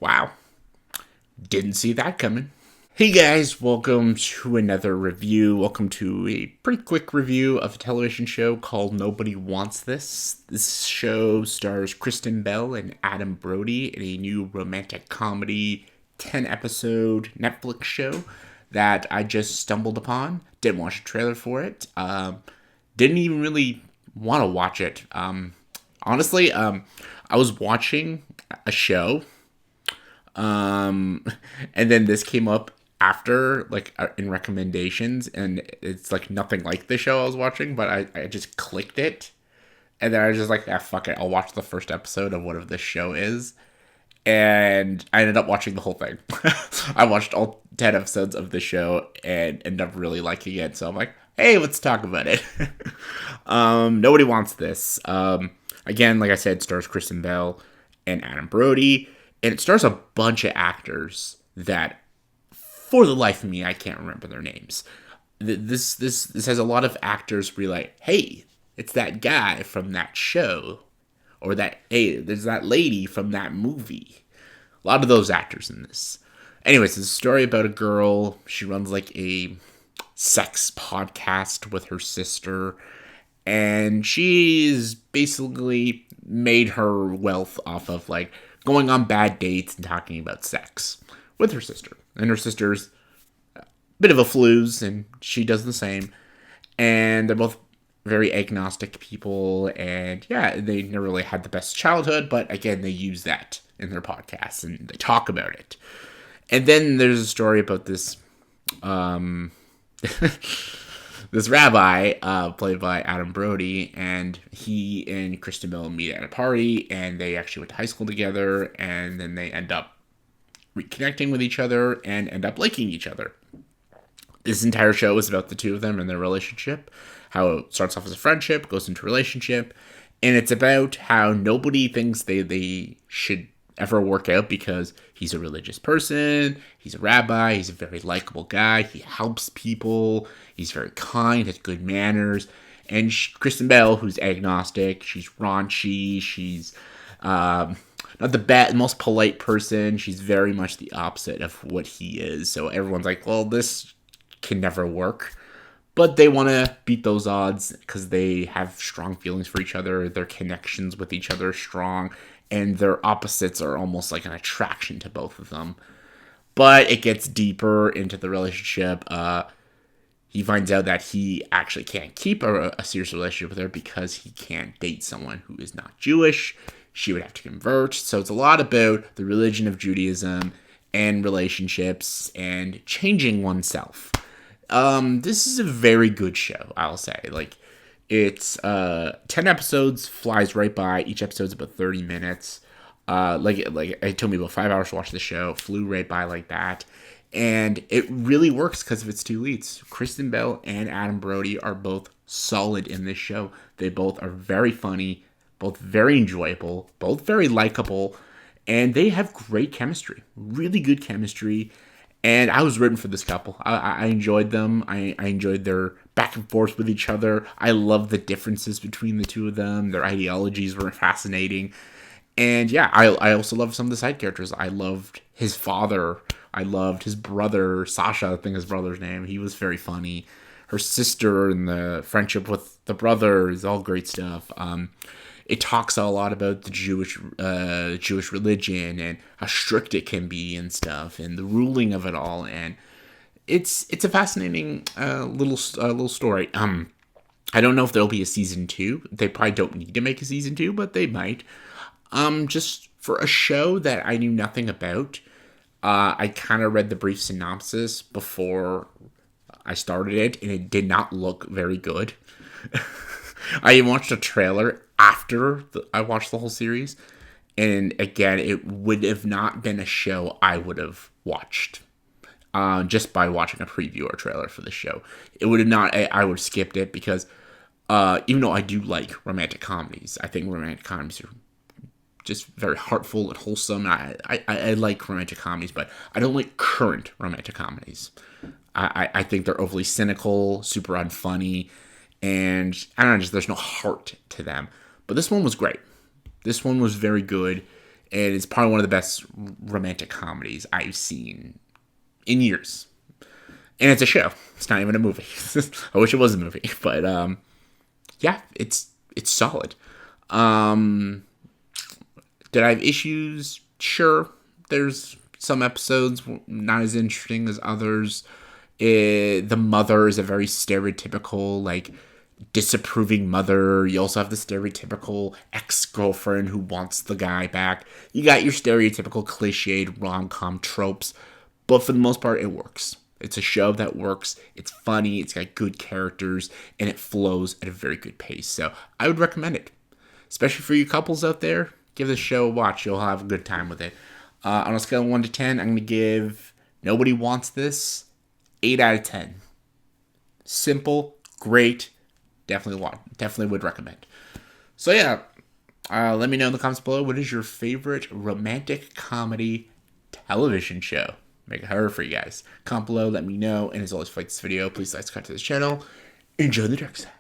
Wow. Didn't see that coming. Hey guys, welcome to another review. Welcome to a pretty quick review of a television show called Nobody Wants This. This show stars Kristen Bell and Adam Brody in a new romantic comedy 10-episode Netflix show that I just stumbled upon. Didn't watch a trailer for it. Didn't even really want to watch it. Honestly, I was watching a show, and then this came up after, in recommendations, and it's like nothing like the show I was watching, but I just clicked it, and then I was just like, fuck it, I'll watch the first episode of whatever this show is, and I ended up watching the whole thing. I watched all 10 episodes of the show and ended up really liking it, so I'm like, hey, let's talk about it. Nobody Wants This. Again, like I said, it stars Kristen Bell and Adam Brody, and it stars a bunch of actors that, for the life of me, I can't remember their names. This has a lot of actors where you're like, hey, it's that guy from that show, or that, hey, there's that lady from that movie. A lot of those actors in this. Anyways, it's a story about a girl. She runs like a sex podcast with her sister, and she's basically made her wealth off of like going on bad dates and talking about sex with her sister. And her sister's a bit of a flooze, and she does the same. And they're both very agnostic people, and yeah, they never really had the best childhood, but again, they use that in their podcasts, and they talk about it. And then there's a story about this, this rabbi, played by Adam Brody, and he and Kristen Bell meet at a party, and they actually went to high school together, and then they end up reconnecting with each other and end up liking each other. This entire show is about the two of them and their relationship, how it starts off as a friendship, goes into a relationship, and it's about how nobody thinks they should ever work out because he's a religious person, he's a rabbi, he's a very likable guy, he helps people, he's very kind, has good manners, and Kristen Bell, who's agnostic, she's raunchy, she's not the most polite person, she's very much the opposite of what he is, so everyone's like, well, this can never work. But they want to beat those odds because they have strong feelings for each other. Their connections with each other are strong. And their opposites are almost like an attraction to both of them. But it gets deeper into the relationship. He finds out that he actually can't keep a serious relationship with her because he can't date someone who is not Jewish. She would have to convert. So it's a lot about the religion of Judaism and relationships and changing oneself. This is a very good show, I'll say. Like, it's 10 episodes, flies right by. Each episode's about 30 minutes. Like it took me about 5 hours to watch the show, flew right by like that. And it really works because of its two leads. Kristen Bell and Adam Brody are both solid in this show. They both are very funny, both very enjoyable, both very likable, and they have great chemistry. Really good chemistry. And I was rooting for this couple. I enjoyed them. I enjoyed their back and forth with each other. I love the differences between the two of them. Their ideologies were fascinating. And yeah, I also loved some of the side characters. I loved his father. I loved his brother, Sasha, I think his brother's name. He was very funny. Her sister and the friendship with the brother is all great stuff. It talks a lot about the Jewish religion and how strict it can be and stuff, and the ruling of it all. And it's a fascinating little story. I don't know if there'll be a season 2. They probably don't need to make a season 2, but they might. Just for a show that I knew nothing about, I kind of read the brief synopsis before I started it, and it did not look very good. I watched a trailer after I watched the whole series, and again, it would have not been a show I would have watched just by watching a preview or trailer for the show. It would have not. I would have skipped it because even though I do like romantic comedies, I think romantic comedies are just very heartful and wholesome. I like romantic comedies, but I don't like current romantic comedies. I think they're overly cynical, super unfunny, and I don't know, just there's no heart to them. But this one was great. This one was very good, and it's probably one of the best romantic comedies I've seen in years. And it's a show. It's not even a movie. I wish it was a movie, but yeah, it's solid. Did I have issues? Sure. There's some episodes not as interesting as others. The mother is a very stereotypical, like, disapproving mother. You also have the stereotypical ex-girlfriend who wants the guy back. You got your stereotypical cliched rom-com tropes, but for the most part, it works. It's a show that works. It's funny. It's got good characters, and it flows at a very good pace. So I would recommend it, especially for you couples out there. Give this show a watch. You'll have a good time with it. On a scale of 1 to 10, I'm going to give Nobody Wants This 8 out of 10. Simple, great, definitely would recommend. So yeah, let me know in the comments below, what is your favorite romantic comedy television show? Make it harder for you guys. Comment below, let me know, and as always, if you like this video, please like, subscribe to this channel. Enjoy the dark side.